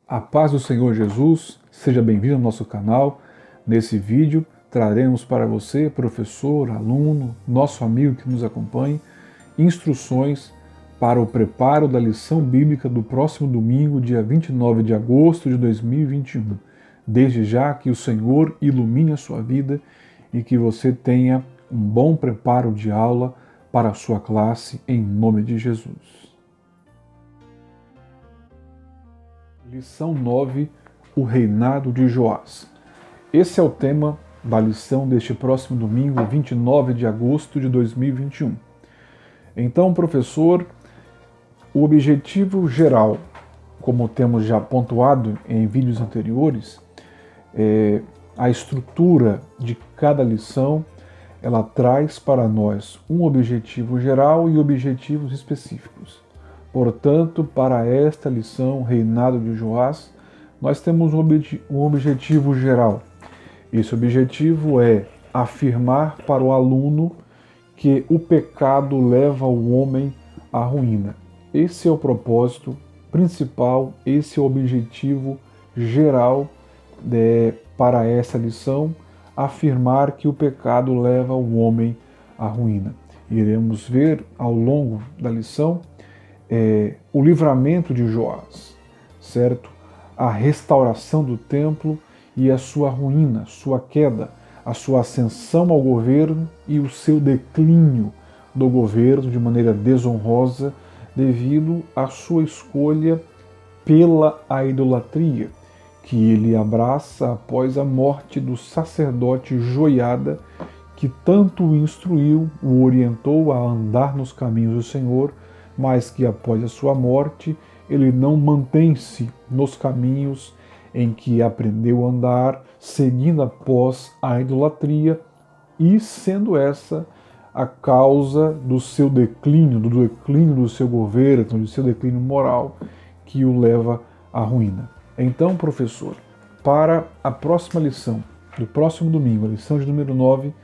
A paz do Senhor Jesus, seja bem-vindo ao nosso canal. Nesse vídeo traremos para você, professor, aluno, nosso amigo que nos acompanhe, instruções para o preparo da lição bíblica do próximo domingo, dia 29 de agosto de 2021. Desde já que o Senhor ilumine a sua vida e que você tenha um bom preparo de aula para a sua classe, em nome de Jesus. Lição 9, o reinado de Joás. Esse é o tema da lição deste próximo domingo, 29 de agosto de 2021. Então, professor, o objetivo geral, como temos já pontuado em vídeos anteriores, a estrutura de cada lição, ela traz para nós um objetivo geral e objetivos específicos. Portanto, para esta lição, Reinado de Joás, nós temos um objetivo geral. Esse objetivo é afirmar para o aluno que o pecado leva o homem à ruína. Esse é o propósito principal, esse é o objetivo geral para essa lição, afirmar que o pecado leva o homem à ruína. Iremos ver ao longo da lição o livramento de Joás, certo? A restauração do templo e a sua ruína, sua queda, a sua ascensão ao governo e o seu declínio do governo de maneira desonrosa devido à sua escolha pela idolatria que ele abraça após a morte do sacerdote Joiada, que tanto o instruiu, o orientou a andar nos caminhos do Senhor, mas que após a sua morte ele não mantém-se nos caminhos em que aprendeu a andar, seguindo após a idolatria, e sendo essa a causa do seu declínio, do seu governo, do seu declínio moral, que o leva à ruína. Então, professor, para a próxima lição, do próximo domingo, a lição de número 9,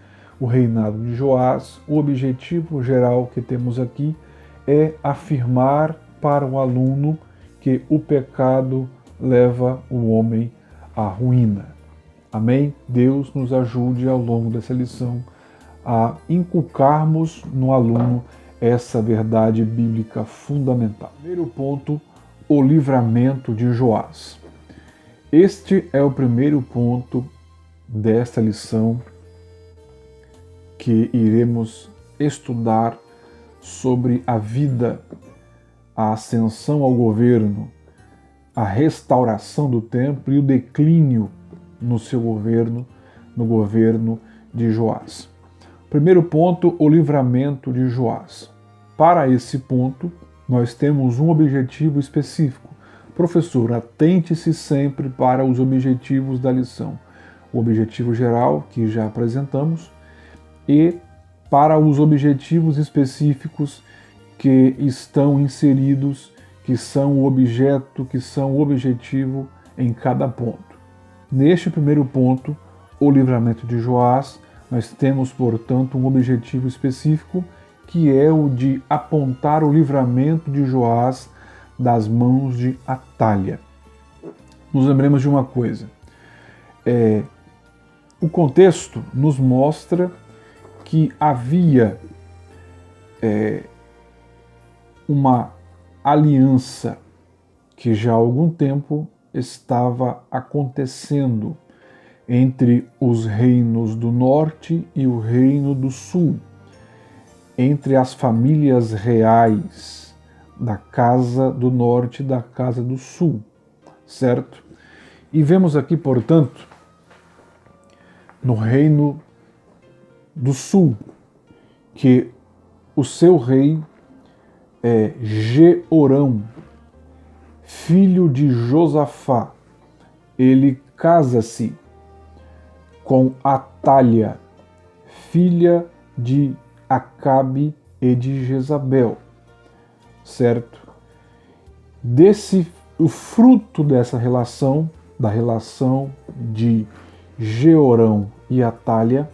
o reinado de Joás, o objetivo geral que temos aqui é afirmar para o aluno que o pecado leva o homem à ruína. Amém? Deus nos ajude ao longo dessa lição a inculcarmos no aluno essa verdade bíblica fundamental. Primeiro ponto, o livramento de Joás. Este é o primeiro ponto desta lição que iremos estudar sobre a vida, a ascensão ao governo, a restauração do templo e o declínio no seu governo, no governo de Joás. Primeiro ponto, o livramento de Joás. Para esse ponto, nós temos um objetivo específico. Professor, atente-se sempre para os objetivos da lição. O objetivo geral, que já apresentamos, e para os objetivos específicos que estão inseridos, que são o objeto, que são o objetivo em cada ponto. Neste primeiro ponto, o livramento de Joás, nós temos, portanto, um objetivo específico, que é o de apontar o livramento de Joás das mãos de Atália. Nos lembremos de uma coisa. O contexto nos mostra que havia uma aliança que já há algum tempo estava acontecendo entre os reinos do norte e o reino do sul, entre as famílias reais da casa do norte e da casa do sul, certo? E vemos aqui, portanto, no reino do sul, que o seu rei é Jeorão, filho de Josafá. Ele casa-se com Atália, filha de Acabe e de Jezabel, certo? O fruto dessa relação, da relação de Jeorão e Atália,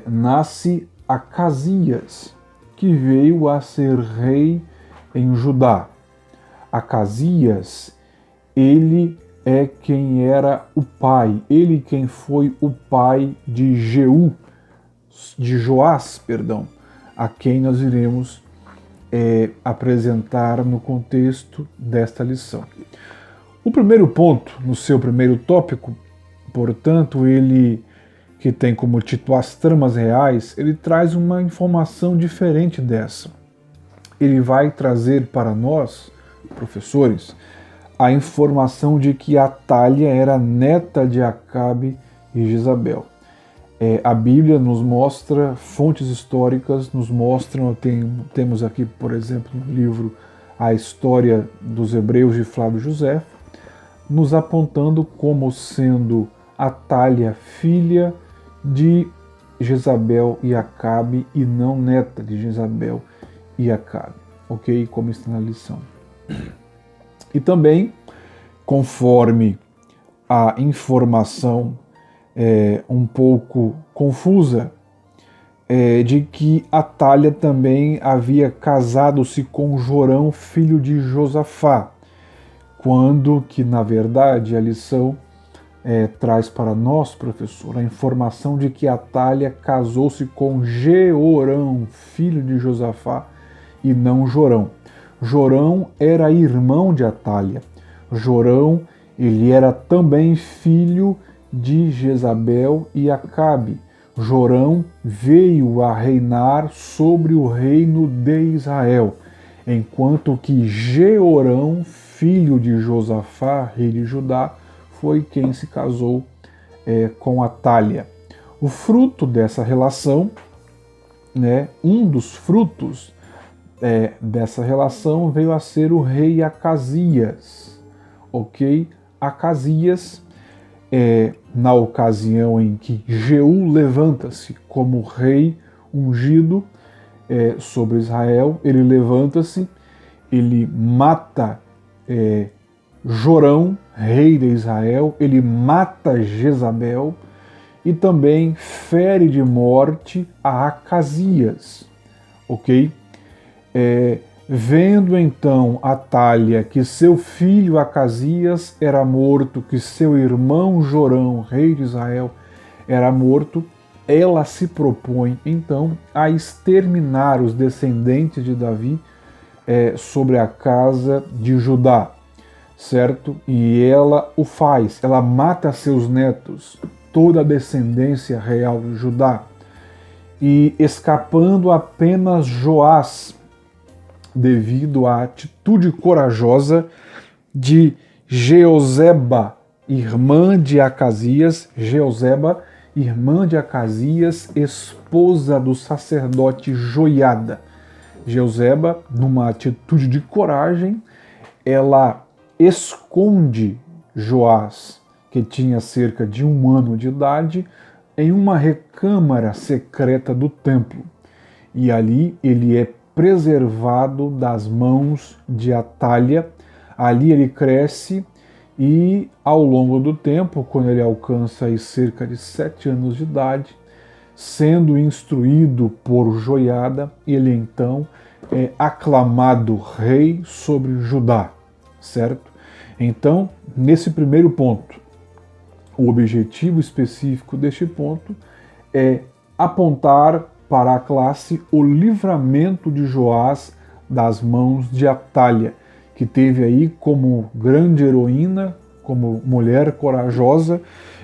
nasce Acasias, que veio a ser rei em Judá. Acasias, ele é quem era o pai, ele quem foi o pai de Joás, a quem nós iremos apresentar no contexto desta lição. O primeiro ponto, no seu primeiro tópico, portanto, ele que tem como título As Tramas Reais, ele traz uma informação diferente dessa. Ele vai trazer para nós, professores, a informação de que Atália era neta de Acabe e Jezabel. A Bíblia nos mostra, fontes históricas nos mostram, temos aqui, por exemplo, no livro A História dos Hebreus de Flávio José, nos apontando como sendo Atália filha de Jezabel e Acabe e não neta de Jezabel e Acabe, ok? Como está na lição. E também, conforme a informação um pouco confusa, de que Atália também havia casado-se com Jorão, filho de Josafá, quando que, na verdade, a lição traz para nós, professor, a informação de que Atália casou-se com Jeorão, filho de Josafá, e não Jorão. Jorão era irmão de Atália. Jorão, ele era também filho de Jezabel e Acabe. Jorão veio a reinar sobre o reino de Israel, enquanto que Jeorão, filho de Josafá, rei de Judá, foi quem se casou com Atália. O fruto dessa relação, um dos frutos dessa relação veio a ser o rei Acasias, ok? Acasias, na ocasião em que Jeú levanta-se como rei ungido sobre Israel, ele levanta-se, ele mata Jorão, rei de Israel, ele mata Jezabel e também fere de morte a Acasias, ok? Vendo então Atália que seu filho Acasias era morto, que seu irmão Jorão, rei de Israel, era morto, ela se propõe então a exterminar os descendentes de Davi sobre a casa de Judá, certo? E ela o faz, ela mata seus netos, toda a descendência real de Judá, e escapando apenas Joás, devido à atitude corajosa de Jeozeba, irmã de Acasias, esposa do sacerdote Joiada. Jeozeba, numa atitude de coragem, ela esconde Joás, que tinha cerca de 1 ano de idade, em uma recâmara secreta do templo. E ali ele é preservado das mãos de Atália. Ali ele cresce e, ao longo do tempo, quando ele alcança aí cerca de 7 anos de idade, sendo instruído por Joiada, ele então é aclamado rei sobre Judá, certo? Então, nesse primeiro ponto, o objetivo específico deste ponto é apontar para a classe o livramento de Joás das mãos de Atália, que teve aí como grande heroína, como mulher corajosa,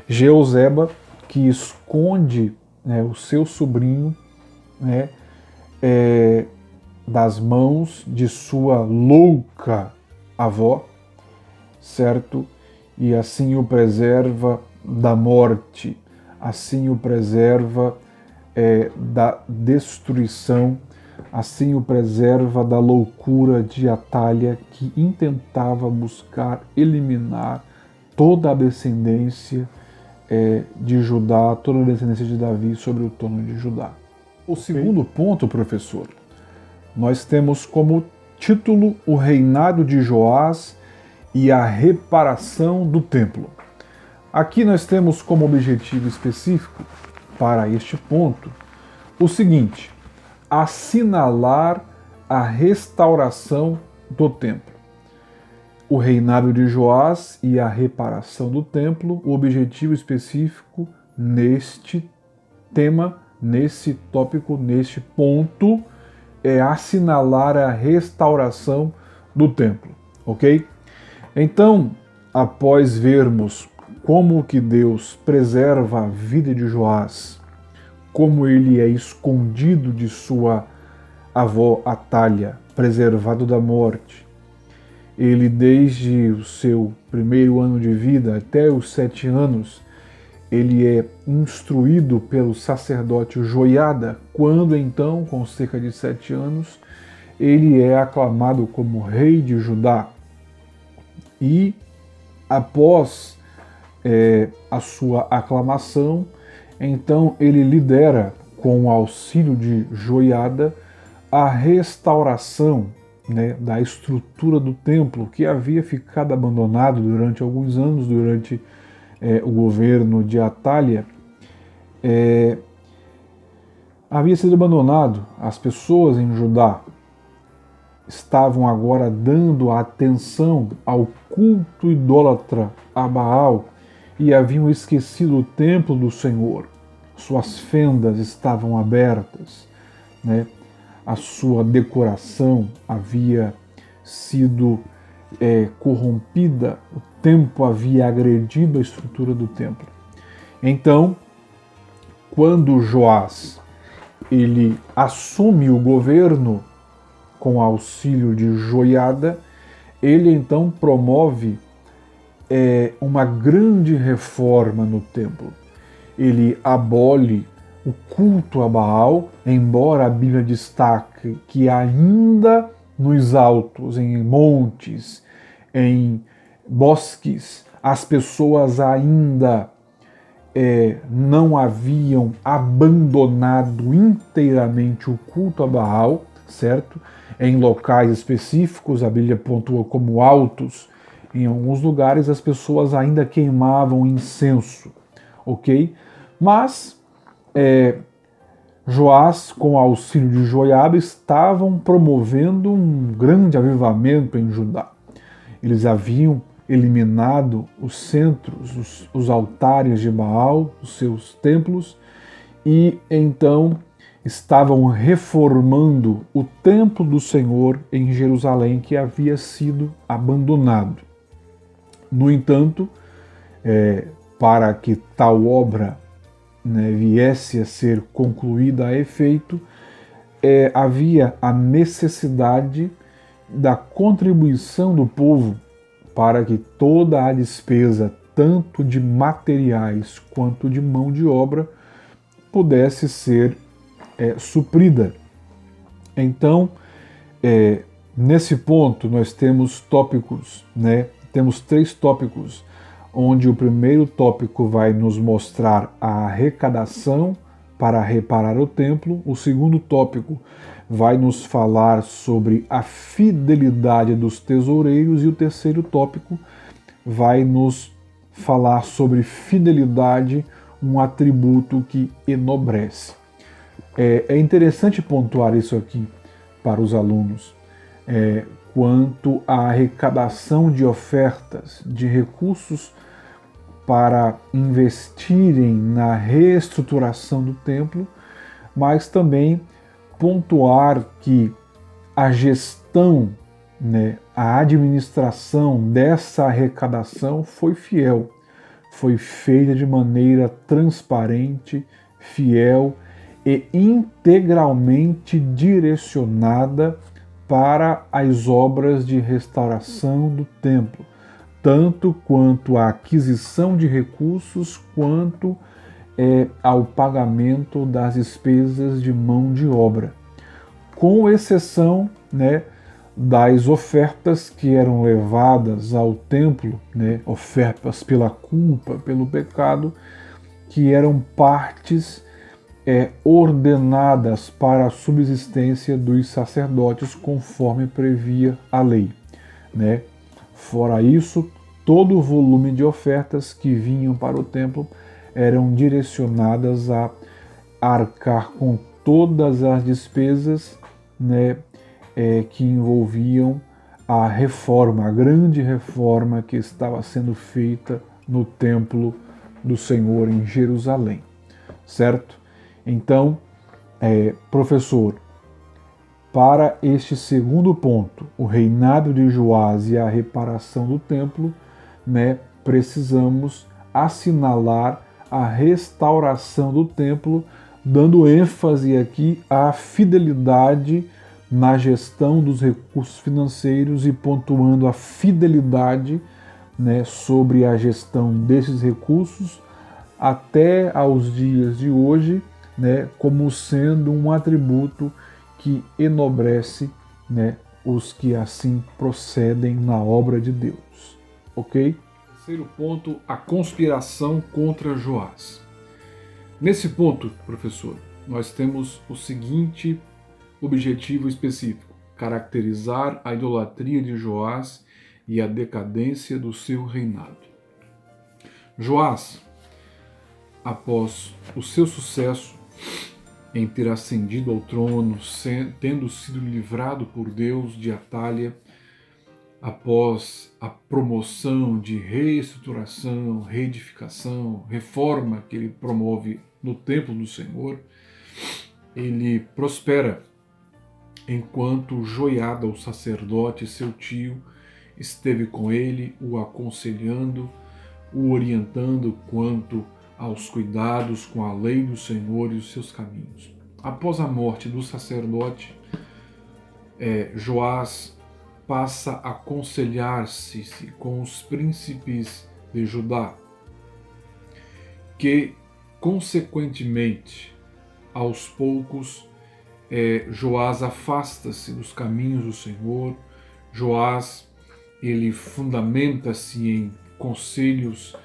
Jeozeba, que esconde o seu sobrinho das mãos de sua louca avó, certo? E assim o preserva da morte, assim o preserva da destruição, assim o preserva da loucura de Atália, que intentava buscar eliminar toda a descendência de Judá, toda a descendência de Davi sobre o trono de Judá. O segundo ponto, professor, nós temos como título o reinado de Joás e a reparação do templo. Aqui nós temos como objetivo específico para este ponto o seguinte: assinalar a restauração do templo. o reinado de Joás e a reparação do templo. O objetivo específico neste tema, nesse tópico, neste ponto, é assinalar a restauração do templo, ok? Então, após vermos como que Deus preserva a vida de Joás, como ele é escondido de sua avó Atália, preservado da morte, ele desde o seu primeiro ano de vida até os 7 anos, ele é instruído pelo sacerdote Joiada, quando então, com cerca de 7 anos, ele é aclamado como rei de Judá. E após a sua aclamação, então ele lidera, com o auxílio de Joiada, a restauração, né, da estrutura do templo, que havia ficado abandonado durante alguns anos, durante o governo de Atália. Havia sido abandonado. As pessoas em Judá estavam agora dando atenção ao culto idólatra a Baal e haviam esquecido o templo do Senhor. Suas fendas estavam abertas, né? A sua decoração havia sido corrompida, o tempo havia agredido a estrutura do templo. Então, quando Joás ele assume o governo com auxílio de Joiada, ele então promove uma grande reforma no templo. Ele abole o culto a Baal, embora a Bíblia destaque que ainda nos altos, em montes, em bosques, as pessoas ainda não haviam abandonado inteiramente o culto a Baal, certo? Em locais específicos, a Bíblia pontua como altos. Em alguns lugares as pessoas ainda queimavam incenso, ok? Mas Joás, com o auxílio de Joiada, estavam promovendo um grande avivamento em Judá. Eles haviam eliminado os centros, os altares de Baal, os seus templos, e então estavam reformando o templo do Senhor em Jerusalém, que havia sido abandonado. No entanto, para que tal obra, né, viesse a ser concluída a efeito, havia a necessidade da contribuição do povo para que toda a despesa, tanto de materiais quanto de mão de obra, pudesse ser suprida. Então, nesse ponto, nós temos tópicos, né? Temos 3 tópicos, onde o primeiro tópico vai nos mostrar a arrecadação para reparar o templo, o segundo tópico vai nos falar sobre a fidelidade dos tesoureiros e o terceiro tópico vai nos falar sobre fidelidade, um atributo que enobrece. É interessante pontuar isso aqui para os alunos, quanto à arrecadação de ofertas, de recursos para investirem na reestruturação do templo, mas também pontuar que a gestão, né, a administração dessa arrecadação foi fiel, foi feita de maneira transparente, fiel e integralmente direcionada para as obras de restauração do templo, tanto quanto à aquisição de recursos, quanto ao pagamento das despesas de mão de obra, com exceção, né, das ofertas que eram levadas ao templo, né, ofertas pela culpa, pelo pecado, que eram partes ordenadas para a subsistência dos sacerdotes, conforme previa a lei, né? Fora isso, todo o volume de ofertas que vinham para o templo eram direcionadas a arcar com todas as despesas, né, que envolviam a reforma, a grande reforma que estava sendo feita no templo do Senhor em Jerusalém, certo? Então, professor, para este segundo ponto, o reinado de Joás e a reparação do templo, né, precisamos assinalar a restauração do templo, dando ênfase aqui à fidelidade na gestão dos recursos financeiros e pontuando a fidelidade, né, sobre a gestão desses recursos até aos dias de hoje, né, como sendo um atributo que enobrece, né, os que assim procedem na obra de Deus. Ok? Terceiro ponto, a conspiração contra Joás. Nesse ponto, professor, nós temos o seguinte objetivo específico: caracterizar a idolatria de Joás e a decadência do seu reinado. Joás, após o seu sucesso em ter ascendido ao trono, tendo sido livrado por Deus de Atália, após a promoção de reestruturação, reedificação, reforma que ele promove no templo do Senhor, ele prospera enquanto Joiada, o sacerdote, seu tio, esteve com ele, o aconselhando, o orientando quanto aos cuidados com a lei do Senhor e os seus caminhos. Após a morte do sacerdote, Joás passa a aconselhar-se com os príncipes de Judá, que, consequentemente, aos poucos, Joás afasta-se dos caminhos do Senhor. Joás, ele fundamenta-se em conselhos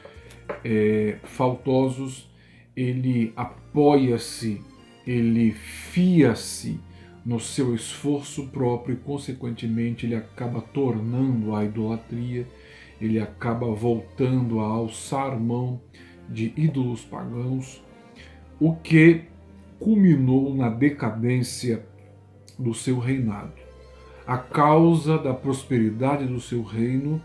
faltosos, ele apoia-se, ele fia-se no seu esforço próprio e, consequentemente, ele acaba tornando a idolatria, ele acaba voltando a alçar mão de ídolos pagãos, o que culminou na decadência do seu reinado. A causa da prosperidade do seu reino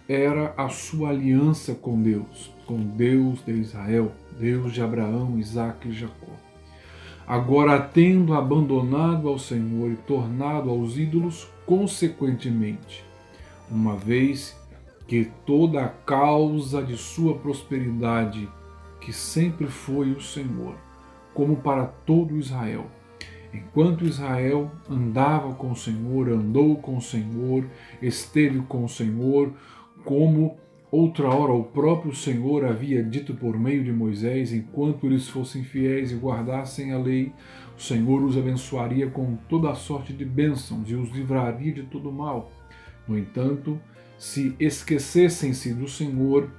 era a sua aliança com Deus de Israel, Deus de Abraão, Isaque e Jacó. Agora, tendo abandonado ao Senhor e tornado aos ídolos, consequentemente, uma vez que toda a causa de sua prosperidade, que sempre foi o Senhor, como para todo Israel, enquanto Israel andava com o Senhor, andou com o Senhor, esteve com o Senhor, como outra hora o próprio Senhor havia dito por meio de Moisés: enquanto eles fossem fiéis e guardassem a lei, o Senhor os abençoaria com toda a sorte de bênçãos e os livraria de todo mal. No entanto, se esquecessem-se do Senhor,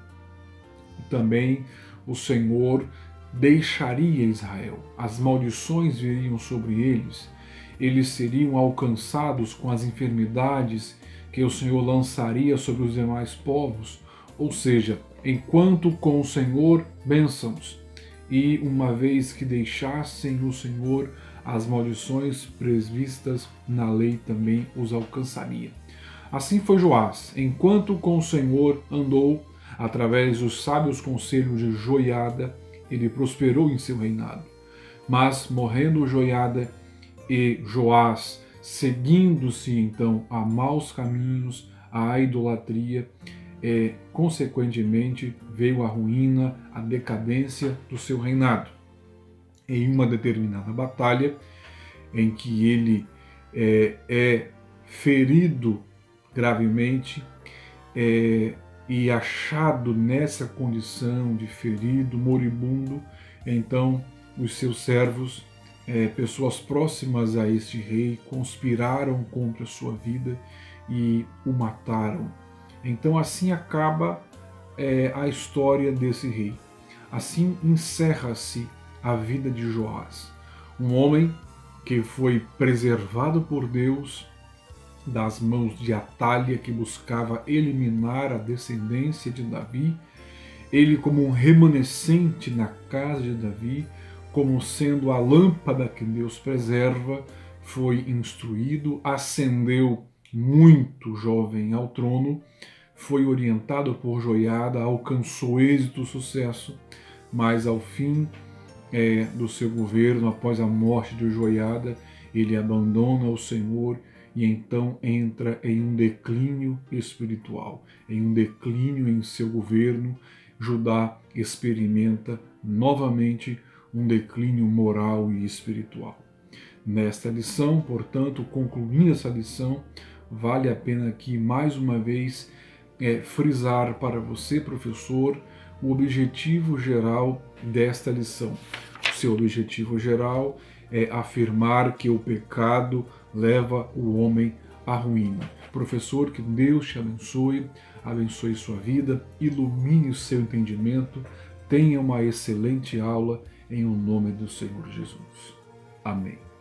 também o Senhor deixaria Israel. As maldições viriam sobre eles, eles seriam alcançados com as enfermidades que o Senhor lançaria sobre os demais povos. Ou seja, enquanto com o Senhor bênçãos, e uma vez que deixassem o Senhor, as maldições previstas na lei também os alcançaria. Assim foi Joás, enquanto com o Senhor andou, através dos sábios conselhos de Joiada, ele prosperou em seu reinado. Mas, morrendo Joiada e Joás, seguindo-se então a maus caminhos, a idolatria, consequentemente veio a ruína, a decadência do seu reinado. Em uma determinada batalha, em que ele é ferido gravemente, e achado nessa condição de ferido, moribundo, então os seus servos, pessoas próximas a este rei, conspiraram contra a sua vida e o mataram. Então assim acaba a história desse rei. Assim encerra-se a vida de Joás, um homem que foi preservado por Deus das mãos de Atália, que buscava eliminar a descendência de Davi, ele como um remanescente na casa de Davi, como sendo a lâmpada que Deus preserva, foi instruído, ascendeu muito jovem ao trono, foi orientado por Joiada, alcançou êxito, sucesso, mas ao fim do seu governo, após a morte de Joiada, ele abandona o Senhor e então entra em um declínio espiritual, em um declínio em seu governo. Judá experimenta novamente um declínio moral e espiritual. Nesta lição, portanto, concluindo essa lição, vale a pena aqui mais uma vez frisar para você, professor, o objetivo geral desta lição. O seu objetivo geral é afirmar que o pecado leva o homem à ruína. Professor, que Deus te abençoe, abençoe sua vida, ilumine o seu entendimento, tenha uma excelente aula em o nome do Senhor Jesus. Amém.